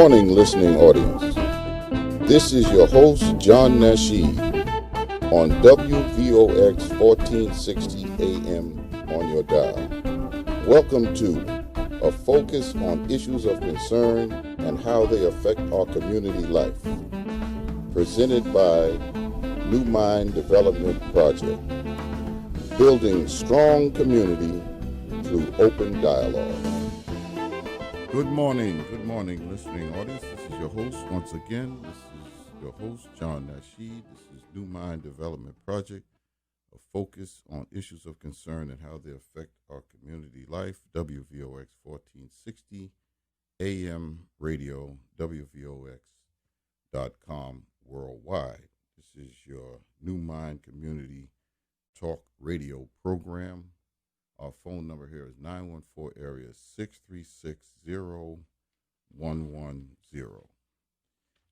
morning, listening audience. This is your host, John Nashid, on WVOX 1460 AM on your dial. Welcome to A Focus on Issues of Concern and How They Affect Our Community Life, presented by New Mind Development Project, building strong community through open dialogue. Good morning, listening audience. This is your host once again. This is your host, John Nashid. This is New Mind Development Project, a focus on issues of concern and how they affect our community life. WVOX 1460 AM radio, WVOX.com worldwide. This is your New Mind Community Talk Radio program. Our phone number here is 914 area 636-0110.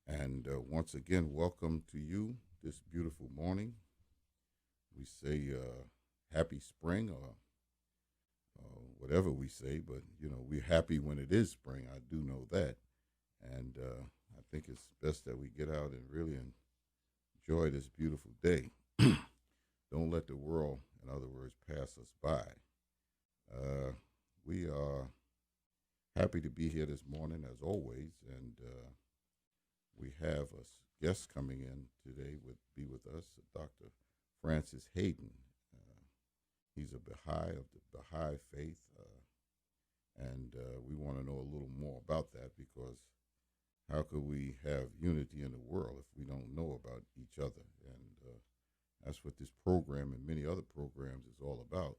And once again, welcome to you this beautiful morning. We say happy spring or whatever we say, but, we're happy when it is spring. I do know that. And I think it's best that we get out and really enjoy this beautiful day. Don't let the world, in other words, pass us by. We are happy to be here this morning, as always, and we have a guest coming in today be with us, Dr. Francis Hayden. He's a Baha'i of the Baha'i faith, and we want to know a little more about that, because how could we have unity in the world if we don't know about each other? And that's what this program and many other programs is all about.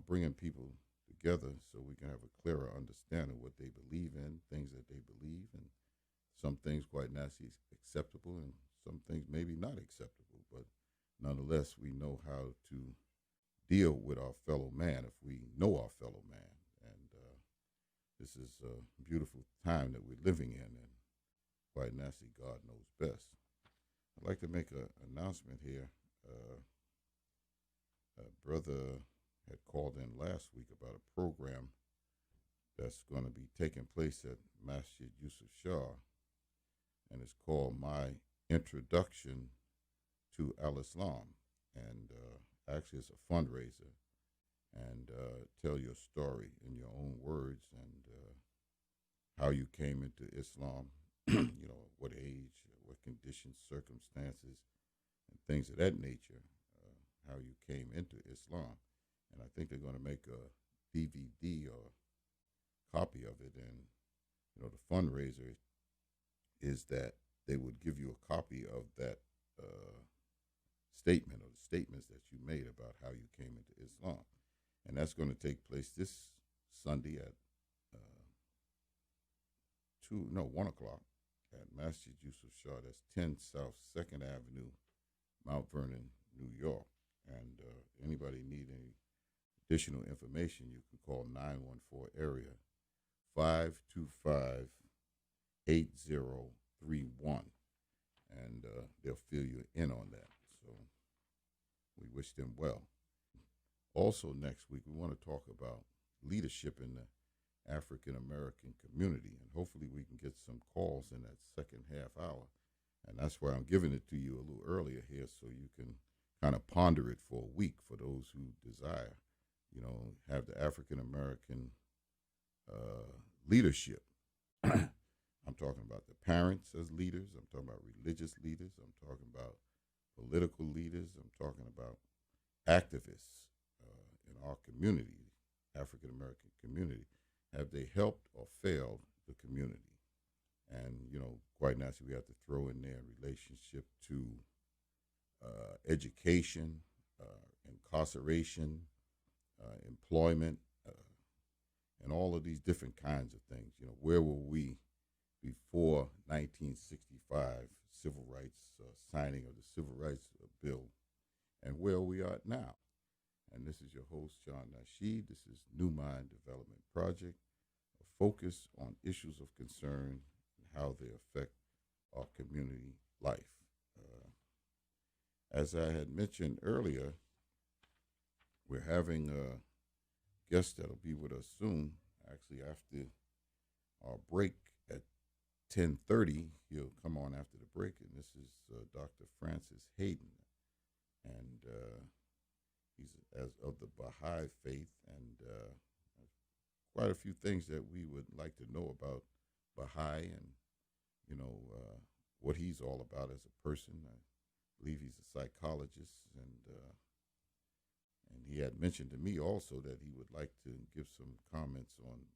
Bringing people together so we can have a clearer understanding of what they believe in, things that they believe, and some things quite naturally acceptable and some things maybe not acceptable. But nonetheless, we know how to deal with our fellow man if we know our fellow man. And this is a beautiful time that we're living in, and quite naturally, God knows best. I'd like to make an announcement here. Brother had called in last week about a program that's going to be taking place at Nashid Shah, and it's called My Introduction to Al-Islam. And actually, it's a fundraiser, and tell your story in your own words and how you came into Islam, what age, what conditions, circumstances, and things of that nature, how you came into Islam. And I think they're going to make a DVD or copy of it. And, the fundraiser is that they would give you a copy of that statement or the statements that you made about how you came into Islam. And that's going to take place this Sunday at 1 o'clock at Masjid Yusuf Shah. That's 10 South 2nd Avenue, Mount Vernon, New York. And anybody need any additional information, you can call 914 area 525-8031, and they'll fill you in on that. So we wish them well. Also next week, we want to talk about leadership in the African American community, and hopefully we can get some calls in that second half hour. And that's why I'm giving it to you a little earlier here, so you can kind of ponder it for a week for those who desire. Have the African American leadership. I'm talking about the parents as leaders. I'm talking about religious leaders. I'm talking about political leaders. I'm talking about activists in our community, African American community. Have they helped or failed the community? And, quite naturally, we have to throw in there relationship to education, incarceration, employment, and all of these different kinds of things. Where were we before 1965 civil rights signing of the Civil Rights Bill, and where we are now? And this is your host, John Nashid. This is New Mind Development Project, a focus on issues of concern and how they affect our community life. As I had mentioned earlier, we're having a guest that'll be with us soon, actually after our break at 10:30, he'll come on after the break, and this is Dr. Francis Hayden, and he's as of the Baha'i faith, and quite a few things that we would like to know about Baha'i, and what he's all about as a person. I believe he's a psychologist, and he had mentioned to me also that he would like to give some comments on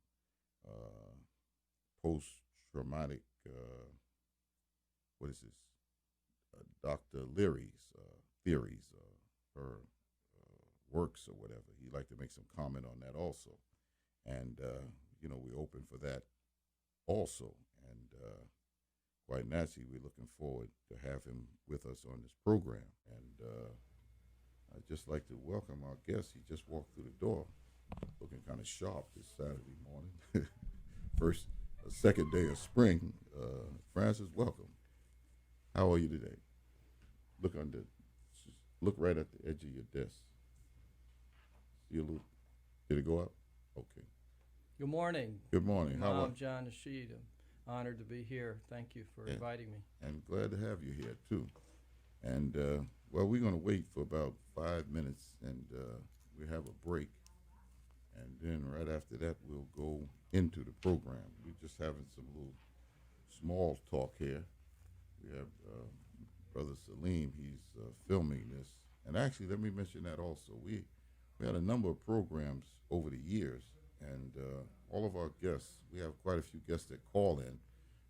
post-traumatic, what is this, Dr. Leary's theories, her works or whatever. He'd like to make some comment on that also. And, we're open for that also. And quite naturally, we're looking forward to have him with us on this program. And I'd just like to welcome our guest. He just walked through the door looking kind of sharp this Saturday morning. Second day of spring. Francis, welcome. How are you today? Look right at the edge of your desk. See a little, did it go up? Okay. Good morning. Good morning. How are I'm John Nashid. I'm honored to be here. Thank you for inviting me. And glad to have you here too. And we're going to wait for about 5 minutes, and we have a break. And then right after that, we'll go into the program. We're just having some little small talk here. We have Brother Salim. He's filming this. And actually, let me mention that also. We had a number of programs over the years, and all of our guests, we have quite a few guests that call in,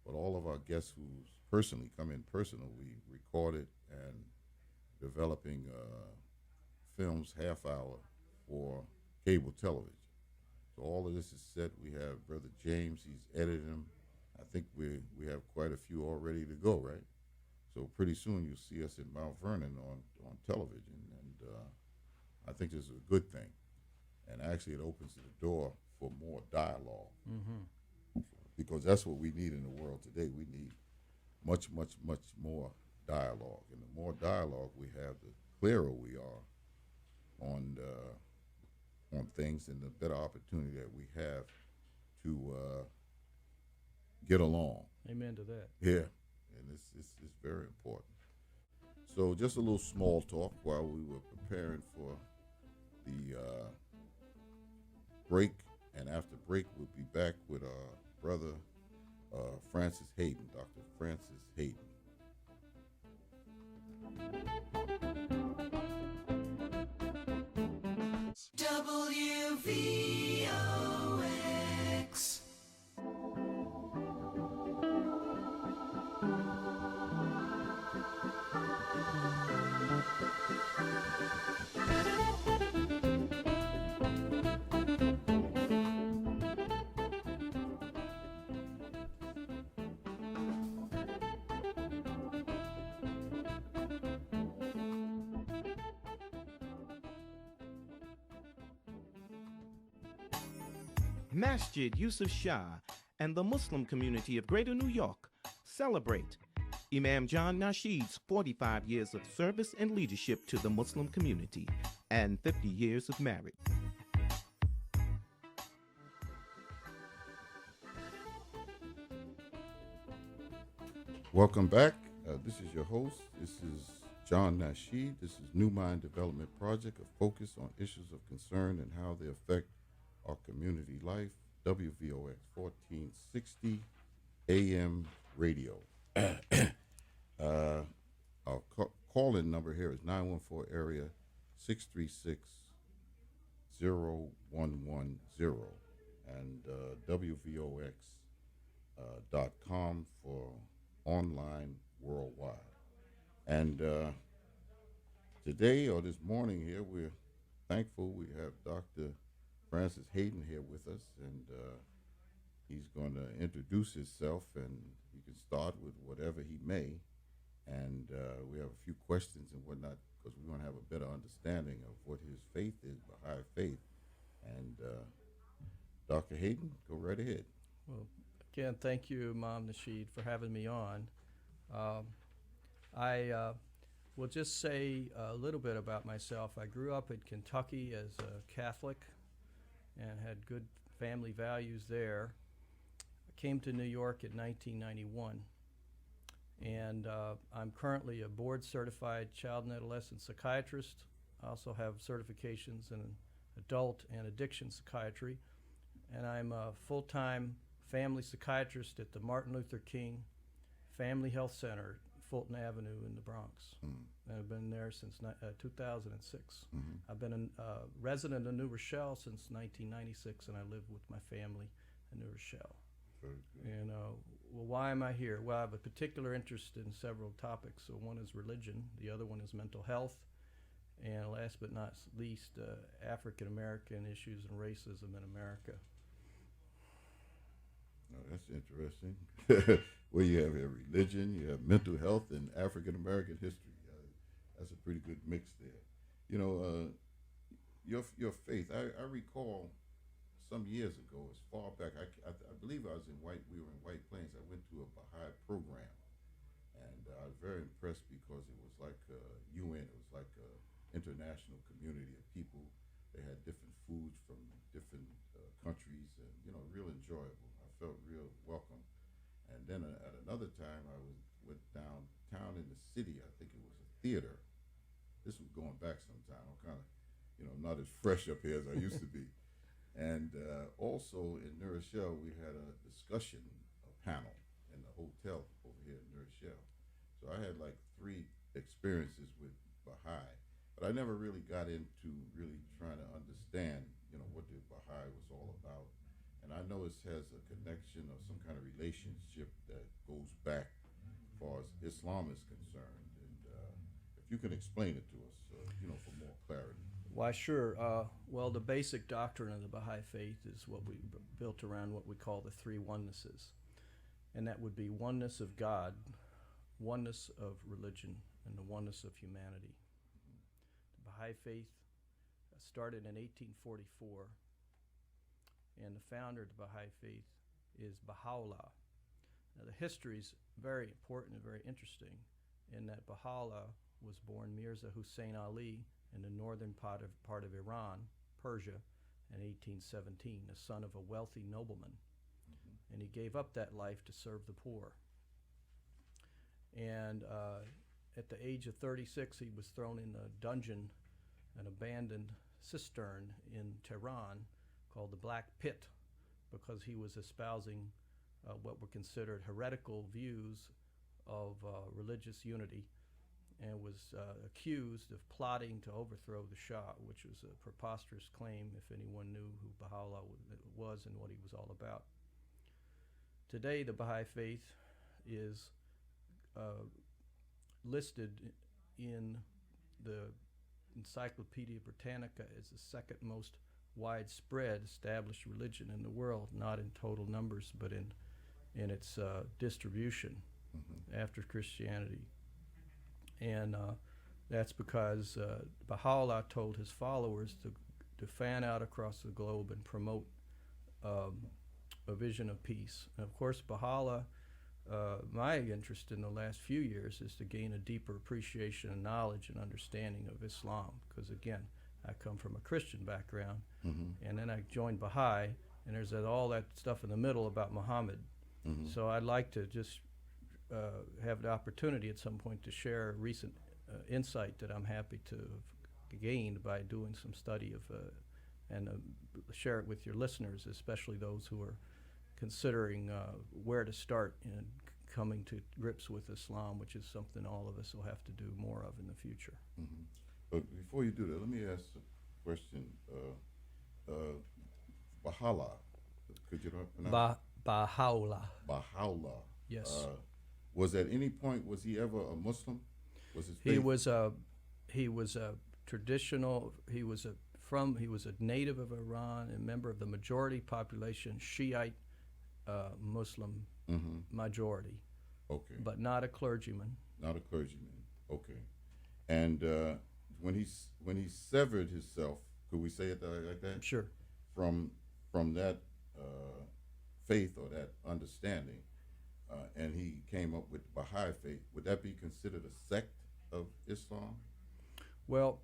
but all of our guests who personally come in personally, we recorded and developing films half hour for cable television. So all of this is set. We have Brother James, he's edited them. I think we have quite a few all ready to go, right? So pretty soon you'll see us in Mount Vernon on television, and I think this is a good thing. And actually it opens the door for more dialogue, because that's what we need in the world today. We need much, much, much more dialogue. And the more dialogue we have, the clearer we are on things, and the better opportunity that we have to get along. Amen to that. Yeah, and it's very important. So just a little small talk while we were preparing for the break, and after break we'll be back with our brother Francis Hayden, Dr. Francis Hayden. WVOX. Masjid Yusuf Shah and the Muslim community of Greater New York celebrate Imam John Nashid's 45 years of service and leadership to the Muslim community and 50 years of marriage. Welcome back. This is your host. This is John Nashid. This is New Mind Development Project, a focus on issues of concern and how they affect our community life. WVOX 1460 AM radio. Our call-in number here is 914 area 636-0110, and WVOX.com for online worldwide. And today, or this morning here, we're thankful we have Dr. Francis Hayden here with us, and he's going to introduce himself, and he can start with whatever he may. And we have a few questions and whatnot, because we want to have a better understanding of what his faith is, Baha'i faith. And Dr. Hayden, go right ahead. Well, again, thank you, Imam Nashid, for having me on. I will just say a little bit about myself. I grew up in Kentucky as a Catholic and had good family values there. I came to New York in 1991. And I'm currently a board-certified child and adolescent psychiatrist. I also have certifications in adult and addiction psychiatry. And I'm a full-time family psychiatrist at the Martin Luther King Family Health Center, Fulton Avenue in the Bronx. And I've been there since 2006. I've been a resident of New Rochelle since 1996, and I live with my family in New Rochelle. Very good. And well, why am I here? Well, I have a particular interest in several topics. So one is religion, the other one is mental health, and last but not least, African American issues and racism in America. No, that's interesting. Well, you have religion, you have mental health, and African American history. That's a pretty good mix there. You know, your faith. I recall some years ago, as far back, I believe I was in we were in White Plains. I went to a Baha'i program, and I was very impressed because it was like UN. It was like an international community of people. They had different foods from different countries, and real enjoyable. I felt real welcome. And then at another time, I went downtown in the city. I think it was a theater. This was going back some time. I'm kind of, not as fresh up here as I used to be. And also in New Rochelle, we had a discussion panel in the hotel over here in New Rochelle. So I had like 3 experiences with Baha'i, but I never really got into really trying to understand, what the Baha'i was all about. And I know it has a connection or some kind of relationship that goes back as far as Islam is concerned. And if you can explain it to us, for more clarity. Why, sure. Well, the basic doctrine of the Baha'i faith is what we built around what we call the 3 onenesses. And that would be oneness of God, oneness of religion, and the oneness of humanity. The Baha'i faith started in 1844, and the founder of the Baha'i faith is Baha'u'llah. Now, the history is very important and very interesting in that Baha'u'llah was born Mirza Hussein Ali in the northern part of Iran, Persia, in 1817, the son of a wealthy nobleman. And he gave up that life to serve the poor. And at the age of 36, he was thrown in a dungeon, an abandoned cistern in Tehran called the Black Pit, because he was espousing what were considered heretical views of religious unity, and was accused of plotting to overthrow the Shah, which was a preposterous claim if anyone knew who Baha'u'llah was and what he was all about. Today, the Baha'i faith is listed in the Encyclopedia Britannica as the second most widespread established religion in the world, not in total numbers, but in its distribution after Christianity. And that's because Baha'u'llah told his followers to fan out across the globe and promote a vision of peace. And of course, Baha'u'llah, my interest in the last few years is to gain a deeper appreciation and knowledge and understanding of Islam, because again, I come from a Christian background, and then I joined Baha'i, and there's all that stuff in the middle about Muhammad. So I'd like to just have the opportunity at some point to share a recent insight that I'm happy to have gained by doing some study of and share it with your listeners, especially those who are considering where to start in coming to grips with Islam, which is something all of us will have to do more of in the future. But before you do that, let me ask a question. Baha'u'llah, could you pronounce Baha'u'llah. Baha'u'llah. Yes. Was at any point, was he ever a Muslim? Was his faith? He was a traditional. He was a native of Iran, a member of the majority population, Shiite Muslim majority. Okay. But not a clergyman. Not a clergyman. Okay. And when he severed himself, could we say it like that? Sure. From that faith or that understanding, and he came up with the Baha'i faith, would that be considered a sect of Islam? Well,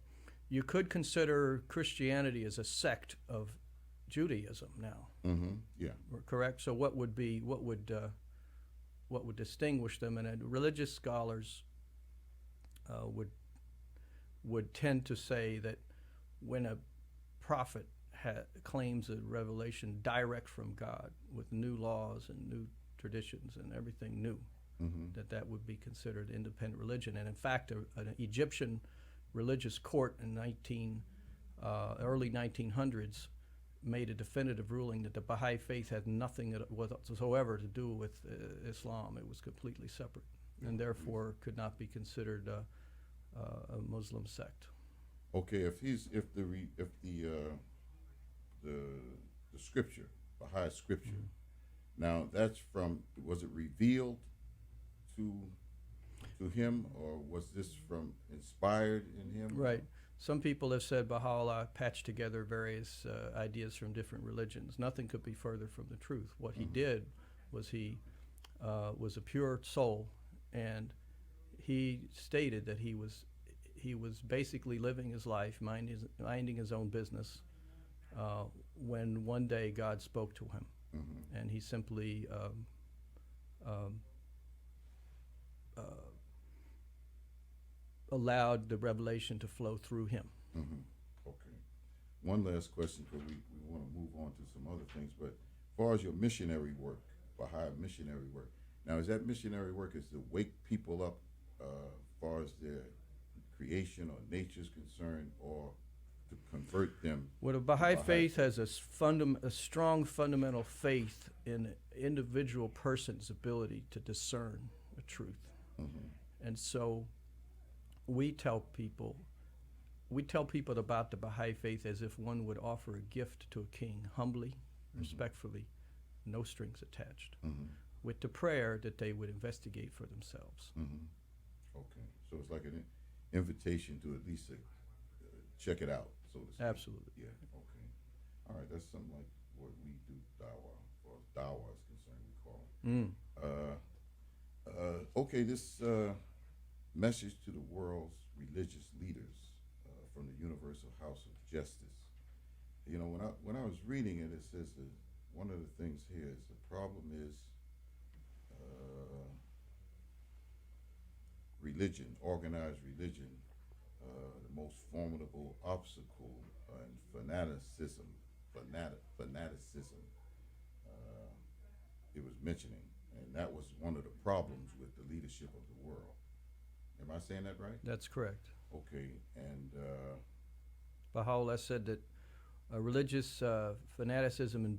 you could consider Christianity as a sect of Judaism now. Mm-hmm. Yeah. Correct. So what would distinguish them? And religious scholars would tend to say that when a prophet claims a revelation direct from God with new laws and new traditions and everything new, Mm-hmm. that would be considered independent religion. And in fact, an Egyptian religious court in early 1900s made a definitive ruling that the Baha'i faith had nothing whatsoever to do with Islam. It was completely separate, and therefore could not be considered a Muslim sect. Okay, if the scripture, Baha'i scripture, Mm-hmm. now that's was it revealed to him, or was this inspired in him? Right. Some people have said Baha'u'llah patched together various ideas from different religions. Nothing could be further from the truth. What he did was he was a pure soul, and he stated that he was basically living his life, minding his own business, when one day God spoke to him, Mm-hmm. and he simply allowed the revelation to flow through him. Mm-hmm. Okay. One last question, because we want to move on to some other things. But as far as your missionary work, Baha'i missionary work, now is that missionary work is to wake people up as far as their creation or nature is concerned, or to convert them? Well, the Baha'i faith has a strong fundamental faith in an individual person's ability to discern the truth. Mm-hmm. And so we tell people about the Baha'i faith as if one would offer a gift to a king, humbly, respectfully, no strings attached, Mm-hmm. with the prayer that they would investigate for themselves. Mm-hmm. Okay, so it's like an invitation to at least check it out, so to speak. Absolutely. Yeah. Okay. All right. That's something like what we do. Dawah, or dawah is concerned, we call it. Okay. This message to the world's religious leaders from the Universal House of Justice. You know, when I was reading it, it says that one of the things here is the problem is religion, organized religion, the most formidable obstacle, and fanaticism. It was mentioning, and that was one of the problems with the leadership of the world. Am I saying that right? That's correct. Okay, and Baha'u'llah said that religious fanaticism and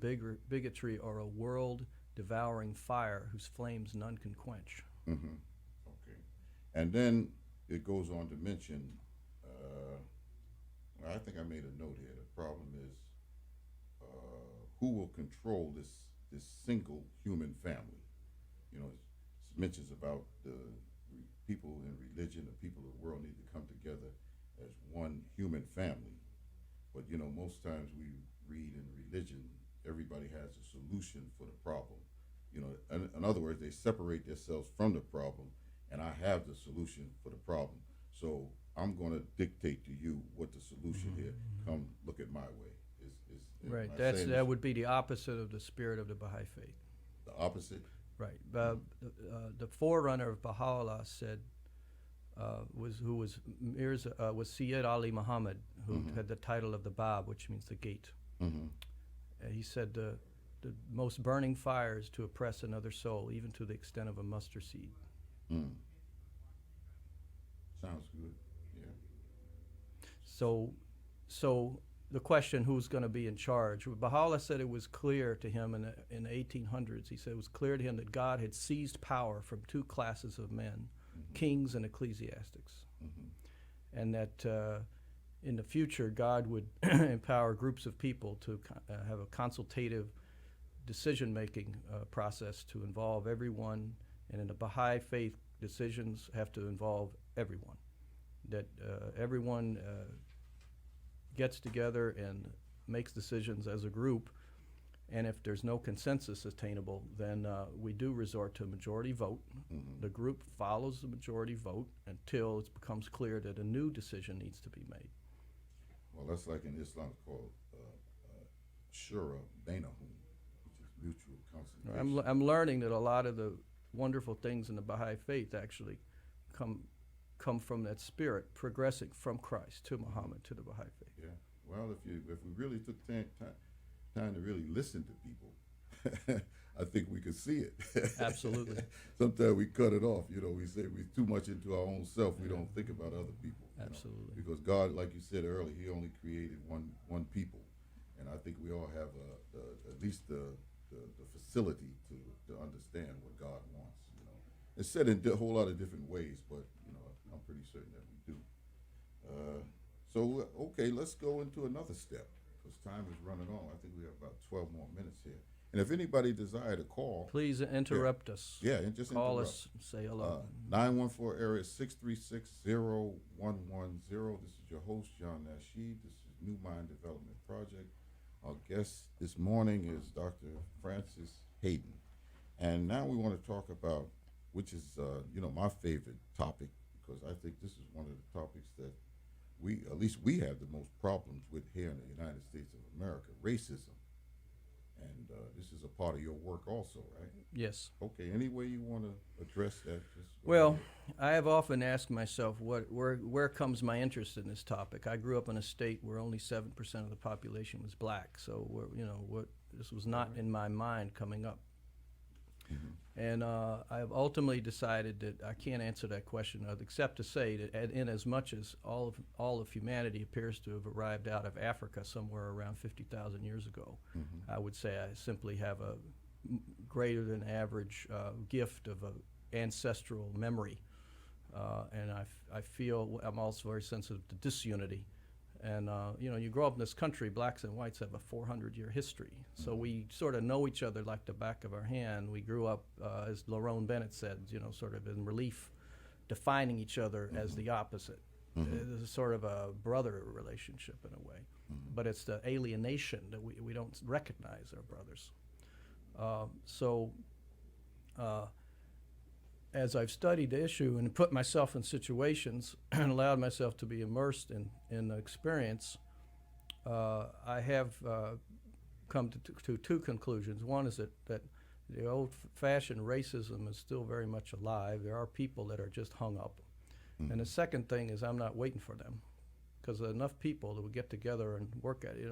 bigotry are a world-devouring fire whose flames none can quench. mm-hmm. Okay, and then it goes on to mention. I think I made a note here. The problem is who will control this single human family. You know, it mentions about the people in religion, the people of the world need to come together as one human family. But you know, most times we read in religion, everybody has a solution for the problem. You know, in other words, they separate themselves from the problem, and I have the solution for the problem. So I'm going to dictate to you what the solution here. Come look at my way. Right. That would be the opposite of the spirit of the Baha'i faith. The opposite. Right. The forerunner of Baha'u'llah said was Sayyid Ali Muhammad, who had the title of the Bab, which means the gate. Mm-hmm. He said the most burning fire is to oppress another soul, even to the extent of a mustard seed. Mm. Sounds good. Yeah. So the question, who's going to be in charge? Baha'u'llah said it was clear to him in the 1800s. He said it was clear to him that God had seized power from two classes of men, kings and ecclesiastics, and that in the future God would empower groups of people to have a consultative decision-making process to involve everyone, and in the Baha'i faith, decisions have to involve everyone, that everyone gets together and makes decisions as a group, and if there's no consensus attainable, then we do resort to a majority vote. The group follows the majority vote until it becomes clear that a new decision needs to be made. Well, that's like in Islam called Shura Bainahum, which is mutual conciliation. I'm learning that a lot of the wonderful things in the Baha'i faith actually come from that spirit, progressing from Christ to Muhammad to the Baha'i faith. Yeah. Well, if we really took time to really listen to people, I think we could see it. Absolutely. Sometimes we cut it off. We say we're too much into our own self. We don't think about other people. Absolutely. Because God, like you said earlier, He only created one people, and I think we all have at least the facility to understand what God wants. It's said in a whole lot of different ways, but I'm pretty certain that we do. So okay, let's go into another step because time is running on. I think we have about 12 more minutes here. And if anybody desire to call, please interrupt us. Yeah, and just call interrupt. us, say hello. 914 area 636-0110. This is your host, John Nashid. This is New Mind Development Project. Our guest this morning is Dr. Francis Hayden. And now we want to talk about, which is, my favorite topic, because I think this is one of the topics that at least we have the most problems with here in the United States of America, racism. And this is a part of your work also, right? Yes. Okay, any way you want to address that? Well, I have often asked myself, where comes my interest in this topic? I grew up in a state where only 7% of the population was black, so this was not in my mind coming up. Mm-hmm. And I have ultimately decided that I can't answer that question except to say that in as much as all of humanity appears to have arrived out of Africa somewhere around 50,000 years ago, mm-hmm. I would say I simply have a greater than average gift of ancestral memory. And I feel I'm also very sensitive to disunity. And, you grow up in this country, blacks and whites have a 400-year history. So mm-hmm. we sort of know each other like the back of our hand. We grew up, as Lerone Bennett said, sort of in relief, defining each other mm-hmm. as the opposite. Mm-hmm. This is sort of a brother relationship in a way. Mm-hmm. But it's the alienation that we don't recognize our brothers. As I've studied the issue and put myself in situations and allowed myself to be immersed in the experience, I have come to two conclusions. One is that the old-fashioned racism is still very much alive. There are people that are just hung up. Mm-hmm. And the second thing is I'm not waiting for them, because enough people that would get together and work at it.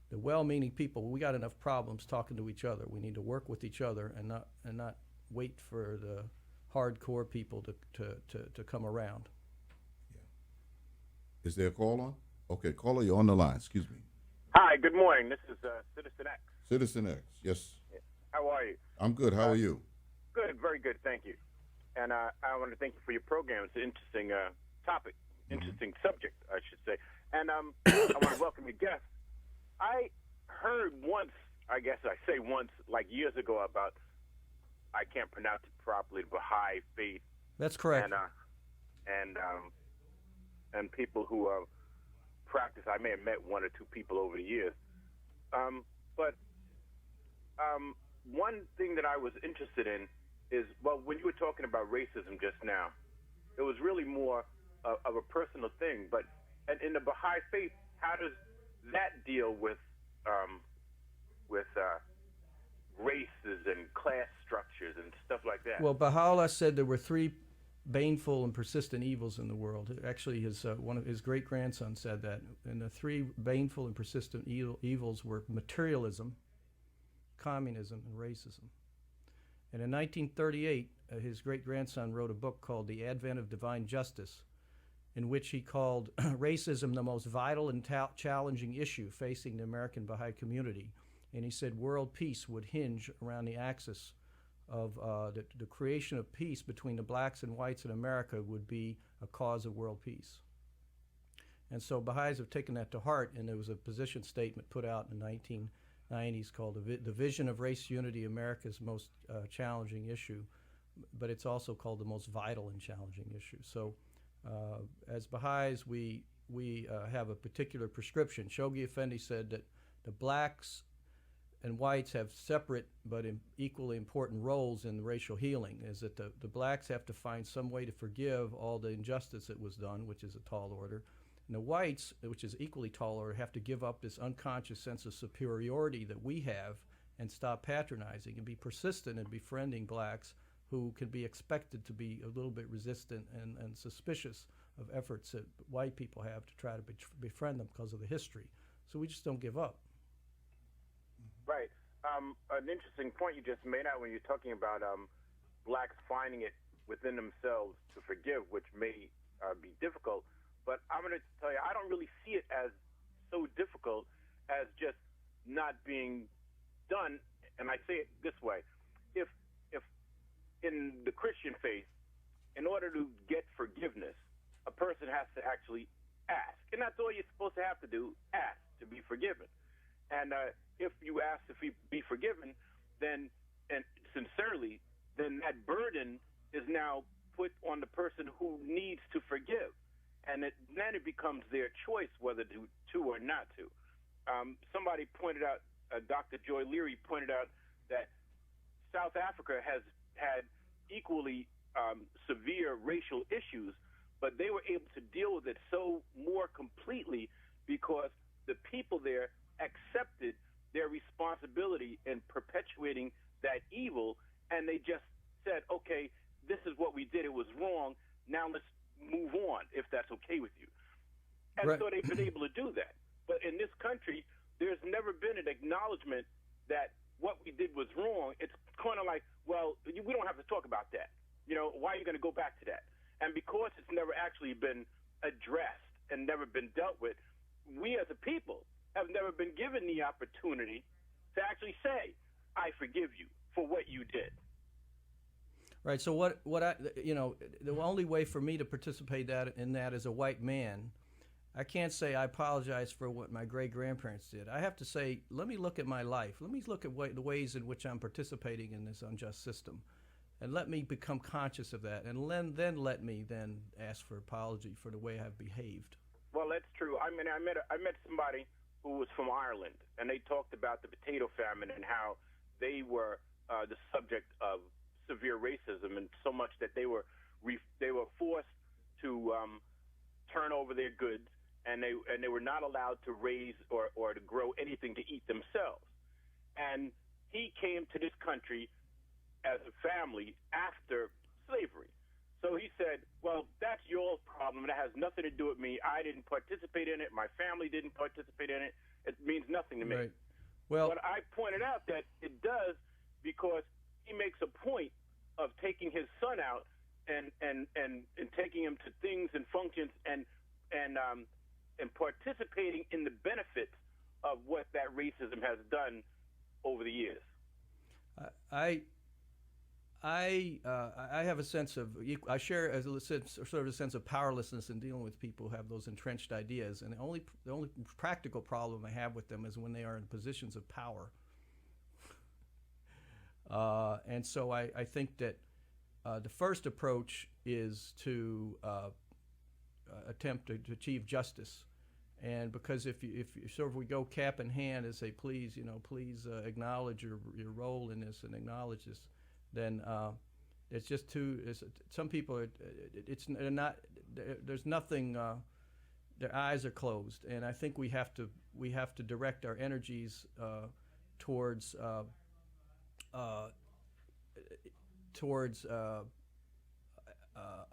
The well-meaning people, we got enough problems talking to each other. We need to work with each other and not wait for the hardcore people to come around. Yeah. Is there a call on? Okay, caller, you're on the line. Excuse me. Hi, good morning. This is Citizen X. Citizen X, yes. How are you? I'm good. How are you? Good, very good. Thank you. And I want to thank you for your program. It's an interesting topic, interesting mm-hmm. subject, I should say. And I want to welcome your guest. I heard once, I guess I say once, like years ago, about, I can't pronounce it properly, the Baha'i faith. That's correct. And people who practice. I may have met one or two people over the years. But one thing that I was interested in is, well, when you were talking about racism just now, it was really more of a personal thing. But in the Baha'i faith, how does that deal with races and class structures and stuff like that? Well, Baha'u'llah said there were three baneful and persistent evils in the world. Actually, one of his great-grandson said that. And the three baneful and persistent evils were materialism, communism, and racism. And in 1938, his great-grandson wrote a book called The Advent of Divine Justice, in which he called racism the most vital and challenging issue facing the American Baha'i community. And he said world peace would hinge around the axis of the creation of peace between the blacks and whites in America would be a cause of world peace. And so Baha'is have taken that to heart, and there was a position statement put out in the 1990s called The Vision of Race Unity, America's Most Challenging Issue, but it's also called the most vital and challenging issue. So as Baha'is, we have a particular prescription. Shoghi Effendi said that the blacks and whites have separate but equally important roles in racial healing, is that the blacks have to find some way to forgive all the injustice that was done, which is a tall order, And the whites, which is equally taller, have to give up this unconscious sense of superiority that we have and stop patronizing and be persistent in befriending blacks who can be expected to be a little bit resistant and suspicious of efforts that white people have to try to befriend them because of the history. So we just don't give up. Right. An interesting point you just made out when you're talking about blacks finding it within themselves to forgive, which may be difficult. But I'm going to tell you, I don't really see it as so difficult as just not being done. And I say it this way. If in the Christian faith, in order to get forgiveness, a person has to actually ask. And that's all you're supposed to have to do, ask to be forgiven. And if you ask to be forgiven, then, and sincerely, then that burden is now put on the person who needs to forgive. And then it becomes their choice whether to or not to. Somebody pointed out, Dr. Joy Leary pointed out that South Africa has had equally severe racial issues, but they were able to deal with it so more completely because the people there accepted their responsibility in perpetuating that evil, and they just said, okay, this is what we did, it was wrong, now let's move on, if that's okay with you. And right. So they've been able to do that. But in this country, there's never been an acknowledgement that what we did was wrong. It's kind of like, well, we don't have to talk about that. You know, why are you going to go back to that? And because it's never actually been addressed and never been dealt with, we as a people have never been given the opportunity to actually say, I forgive you for what you did. Right. So what I, you know, the only way for me to participate in that as a white man, I can't say I apologize for what my great-grandparents did. I have to say, let me look at my life. Let me look at the ways in which I'm participating in this unjust system, and let me become conscious of that, and then let me then ask for apology for the way I've behaved. Well, that's true. I mean, I met somebody who was from Ireland, and they talked about the potato famine and how they were the subject of severe racism, and so much that they were forced to turn over their goods, and they were not allowed to raise or to grow anything to eat themselves. And he came to this country as a family after slavery. So he said, well, that's your problem. That has nothing to do with me. I didn't participate in it. My family didn't participate in it. It means nothing to me. Right. Well, but I pointed out that it does, because he makes a point of taking his son out and taking him to things and functions and participating in the benefits of what that racism has done over the years. I have a sense of, I share as sort of a sense of powerlessness in dealing with people who have those entrenched ideas, and the only practical problem I have with them is when they are in positions of power. And so I think that the first approach is to attempt to achieve justice, and because if we go cap in hand and say, please acknowledge your role in this and acknowledge this, then it's just some people they're not, there's nothing, their eyes are closed, and I think we have to direct our energies towards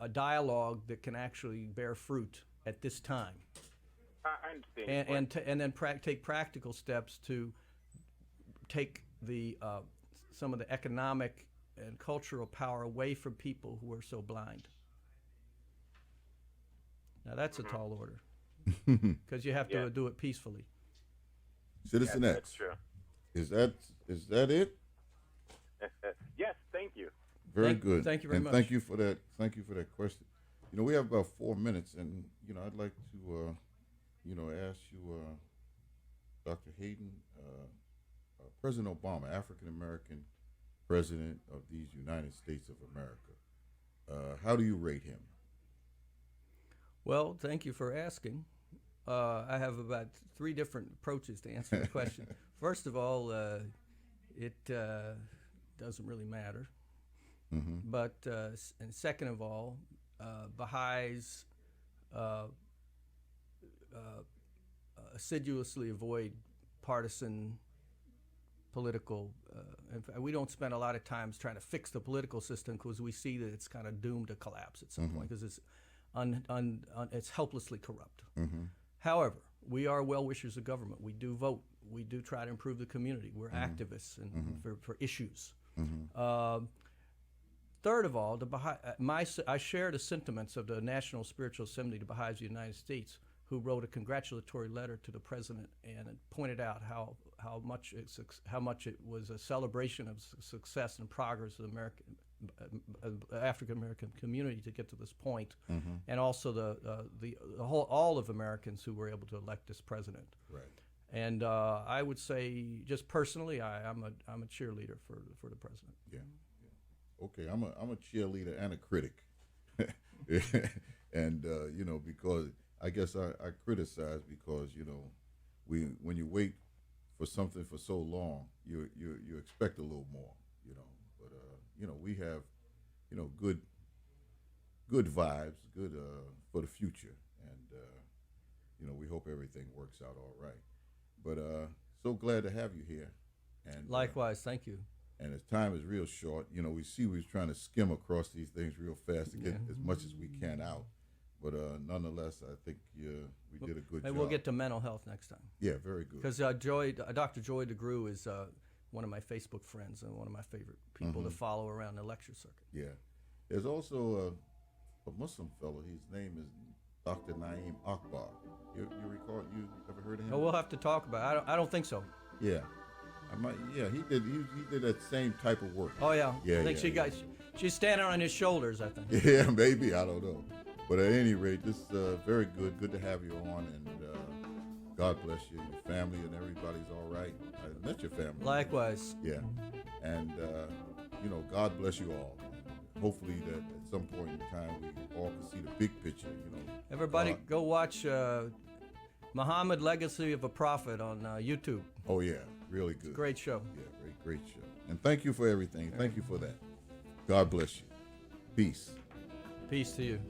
a dialogue that can actually bear fruit at this time. I understand. And then take practical steps to take some of the economic and cultural power away from people who are so blind. Now that's a tall order, because you have to do it peacefully. Citizen X. That's true. Is that it? Yes, thank you. Very good. Thank you very much. Thank you for that. Thank you for that question. You know, we have about 4 minutes, and I'd like to ask you, Dr. Hayden, President Obama, African American President of these United States of America. How do you rate him? Well, thank you for asking. I have about 3 different approaches to answer the question. First of all, it doesn't really matter. Mm-hmm. But and second of all, Baha'is assiduously avoid partisan political. In fact, we don't spend a lot of times trying to fix the political system because we see that it's kind of doomed to collapse at some point because it's it's helplessly corrupt. However, we are well-wishers of government. We do vote. We do try to improve the community. We're activists and for issues. Third of all, I share the sentiments of the National Spiritual Assembly of the Baha'is of the United States, who wrote a congratulatory letter to the president and pointed out how much it was a celebration of success and progress of the African American community to get to this point, and also all of Americans who were able to elect this president. Right. And I would say, just personally, I'm a cheerleader for the president. Yeah. Okay, I'm a cheerleader and a critic, and because I guess I criticize because when you wait for something for so long, you expect a little more, but we have good vibes, good for the future, and we hope everything works out all right. But so glad to have you here, and likewise, thank you. And as time is real short, we're trying to skim across these things real fast to get as much as we can out. But nonetheless, I think we did a good job. We'll get to mental health next time. Yeah, very good. Because Dr. Joy DeGruy is one of my Facebook friends and one of my favorite people to follow around the lecture circuit. Yeah. There's also a Muslim fellow. His name is Dr. Naeem Akbar. You recall? You ever heard of him? Oh, we'll have to talk about it. I don't think so. Yeah. He did that same type of work. Oh, yeah. Yeah, I think she's standing on his shoulders, I think. Yeah, maybe. I don't know. But at any rate, this is very good. Good to have you on, and God bless you. Your family and everybody's all right. I met your family. Likewise. Yeah. And, God bless you all. Hopefully that at some point in time we all can see the big picture, Everybody go watch Muhammad Legacy of a Prophet on YouTube. Oh, yeah. Really good. It's a great show. Yeah, great show. And thank you for everything. Thank you for that. God bless you. Peace. Peace to you.